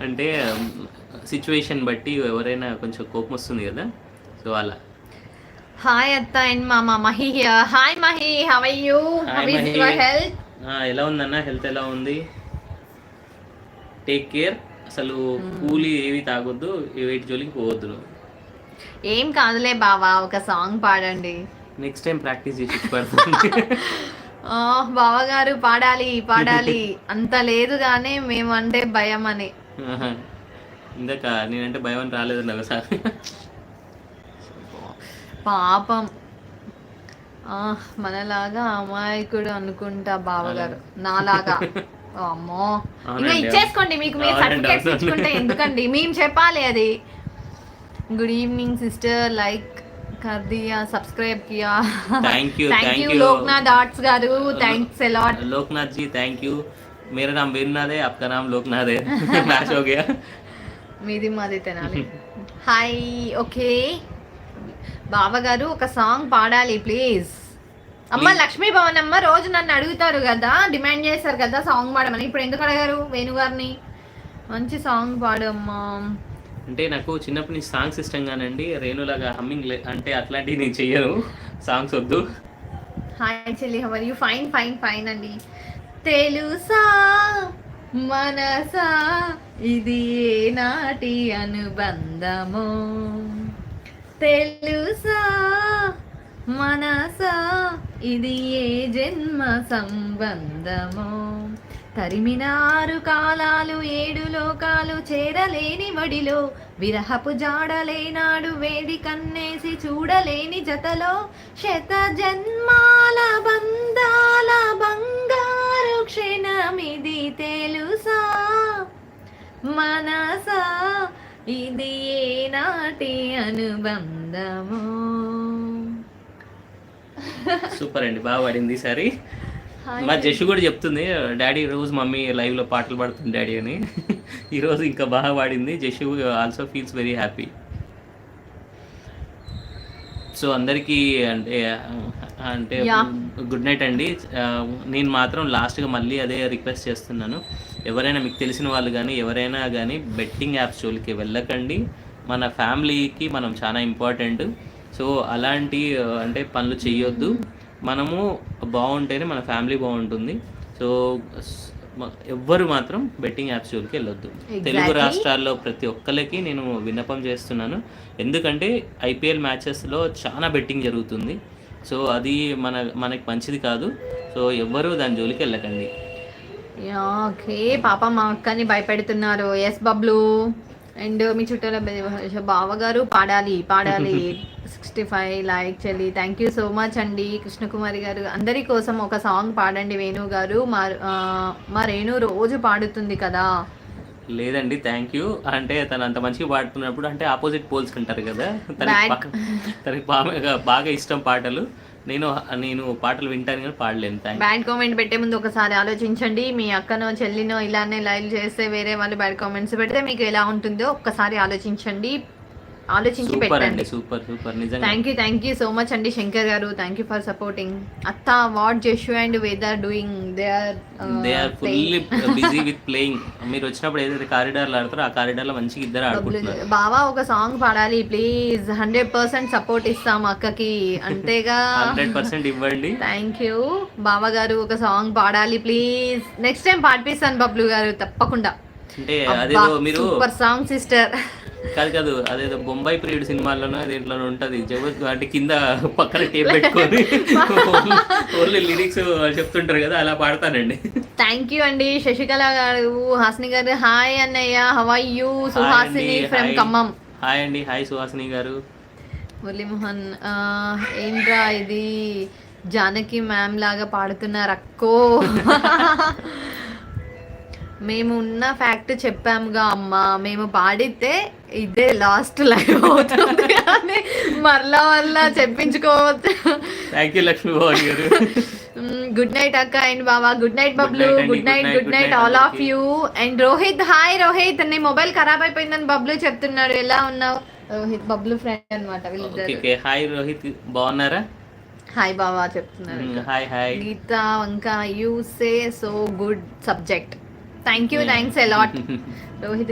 అంటే సిచ్యువేషన్ బట్టి ఎవరైనా కొంచెం కోపం వస్తుంది కదా, సో అలా. హాయ్ అత్త అండ్ మామ Mahi here. Hi Mahi, how are you? How is your health? ఎలా ఉందన్న, హెల్త్ ఎలా ఉంది? Take care. అసలు కూలీ ఏవి తాగొద్దు, వీటి జోలికి పోవద్దు నువ్వు. ఏం కాదులే బావా, ఒక సాంగ్ పాడండి. నెక్స్ట్ టైం ప్రాక్టీస్ చేసి పడుతుంది. బావగారు పాడాలి పాడాలి అంత లేదు కానీ మేమంటే భయం అని. ఇందాక నేనంటే భయం అని రాలేదండి ఒకసారి. పాపం మనలాగా అమాయకుడు అనుకుంటా బావగారు, నాలాగా. అమ్మో, ఇంకా ఇచ్చేసుకోండి, మీకు మీరు సర్టిఫికేట్స్ ఇచ్చుకుంటే ఎందుకండి, మేము చెప్పాలి అది. గుడ్ ఈవినింగ్ సిస్టర్, లైక్ कर दिया, सब्सक्राइब किया. Thank you Loknath arts garu, thanks a lot. Loknath ji thank you. मेरा नाम वेदनाथ है, आपका नाम लोकनाथ है. मैच हो गया. మీది మాది తెనాలి. హాయ్. ఓకే బావగారు ఒక సాంగ్ పాడాలి ప్లీజ్. అమ్మ లక్ష్మీ భవన్ అమ్మ రోజు నన్ను అడుగుతారు కదా, డిమాండ్ చేస్తారు కదా సాంగ్ పాడమని, ఇప్పుడు ఎందుకు అడగారు వేణుగారిని? మంచి సాంగ్ పాడు అమ్మా. అంటే నాకు చిన్నప్పటి నుంచి సాంగ్స్ ఇష్టం కానండి, రేణులాగా హమ్మింగ్ అంటే అట్లాంటివి నేను చెయ్యను, సాంగ్స్ వద్దు. హాయ్ చెల్లి, how are you? Fine fine fine అండి. తెలుసా మనసా ఇది ఏనాటి అనుబంధమో, తెలుసా మనసా ఇది ఏ జన్మ సంబంధమో, తరిమిన 6 కాలాలు 7 లోకాలు చేరలేని వడిలో, విరహపు జాడలేనాడు వేడి కన్నేసి చూడలేని జతలో, శత జన్మాల బంధాల బంగారు క్షణమిది తెలుసా మనసా ఇది ఏనాటి అనుబంధమో. సూపర్ అండి, బాగా పడింది ఈసారి. మా జషు కూడా చెప్తుంది, డాడీ రోజు మమ్మీ లైవ్లో పాటలు పాడుతుంది డాడీ అని. ఈరోజు ఇంకా బాగా పాడింది. Jashu also feels very happy. So అందరికీ అంటే అంటే గుడ్ నైట్ అండి. నేను మాత్రం లాస్ట్గా మళ్ళీ అదే రిక్వెస్ట్ చేస్తున్నాను, ఎవరైనా మీకు తెలిసిన వాళ్ళు కానీ ఎవరైనా కానీ బెట్టింగ్ యాప్స్ జోలికి వెళ్ళకండి. మన ఫ్యామిలీకి మనం చాలా ఇంపార్టెంట్. సో అలాంటి అంటే పనులు చేయొద్దు. మనము బాగుంటేనే మన ఫ్యామిలీ బాగుంటుంది. సో ఎవ్వరు మాత్రం బెట్టింగ్ యాప్స్ జోలికి వెళ్ళొద్దు. తెలుగు రాష్ట్రాల్లో ప్రతి ఒక్కరికి నేను విన్నపం చేస్తున్నాను, ఎందుకంటే ఐపీఎల్ మ్యాచెస్లో చాలా బెట్టింగ్ జరుగుతుంది. సో అది మనకి మంచిది కాదు. సో ఎవ్వరూ దాని జోలికి వెళ్ళకండి. ఓకే పాప మా అక్కని భయపెడుతున్నారు. ఎస్ బబ్లు అండ్ మీ చుట్టాల బావగారు పాడాలి పాడాలి. 65 లైక్ చెల్లి, థ్యాంక్ యూ సో మచ్ అండి. కృష్ణకుమారి గారు అందరి కోసం ఒక సాంగ్ పాడండి వేణు గారు. మా రేణు రోజు పాడుతుంది కదా. లేదండి, థ్యాంక్ యూ. అంటే తను అంత మంచిగా పాడుతున్నప్పుడు అంటే ఆపోజిట్ పోల్స్ అంటారు కదా, తనకి బాగా ఇష్టం పాటలు. నేను పాటలు వింటాను కానీ పాడలేను. బ్యాడ్ కామెంట్ పెట్టే ముందు ఒకసారి ఆలోచించండి. మీ అక్కనో చెల్లినో ఇలానే లైవ్ చేస్తే వేరే వాళ్ళు బ్యాడ్ కామెంట్స్ పెడితే మీకు ఎలా ఉంటుందో ఒక్కసారి ఆలోచించండి, ఆలోచించి పెట్టండి. సూపర్ సూపర్ నిజంగా. థ్యాంక్ యూ సో మచ్ అండి శంకర్ గారు. Thank you for supporting. అత్త వాట్ జషు అండ్ వేదర్ doing? They are fully busy with playing. మీరు వచ్చినప్పుడు ఏదైతే కారిడార్లో ఆడతారో ఆ కారిడార్లో మంచిగా ఇద్దరు ఆడుకుంటున్నారు. బావా ఒక సాంగ్ పాడాలి ప్లీజ్. 100% సపోర్ట్ ఇస్తాం అక్కకి, అంతేగా? 100% ఇవ్వండి. థ్యాంక్ యూ బావ గారు, ఒక సాంగ్ పాడాలి ప్లీజ్. నెక్స్ట్ టైం పాడిపిస్తాను బబ్లు గారు తప్పకుండా. అంటే అదేదో మీరు సూపర్ సాంగ్ సిస్టర్. కాదు అదేదో బొంబాయి పీరియడ్ సినిమాల్లోనో దేంట్లో ఉంటది, అంటే కింద పక్కన టేప్ పెట్టుకొని ఓన్లీ లిరిక్స్ చెప్తుంటారు కదా, అలా పాడతానండి. థ్యాంక్ యూ అండి శశికళ గారు. హాసిని గారు హాయ్ అన్నయ్య, how are you? Suhasini from Khammam. Hi అండి. హాయ్ సుహాసిని గారు. మురళీమోహన్ ఏంట్రా ఇది జానకి మ్యామ్ లాగా పాడుతున్నారు అక్కో. మేము ఉన్న ఫ్యాక్ట్ చెప్పాముగా అమ్మ, మేము పాడితే ఇదే లాస్ట్ లైవ్ అవుతుంది కానీ మరలా చెప్పించుకోవచ్చు. థ్యాంక్ యూ లక్ష్మీ భవన్ గారు. గుడ్ నైట్ అక్క and Baba. Good night Bablu. Good night all of you. And Rohit hi Rohit. నీ మొబైల్ ఖరాబ్ అయిపోయిందని బబ్లు చెప్తున్నాడు. ఎలా ఉన్నావు రోహిత్? బబ్లు ఫ్రెండ్ అనమాట వీళ్ళిద్దరు. హాయ్ రోహిత్, బాగున్నారా? హాయ్ బాబా చెప్తున్నారు. హాయ్ గీత వంకా you say so good subject. Thanks a lot Rohit.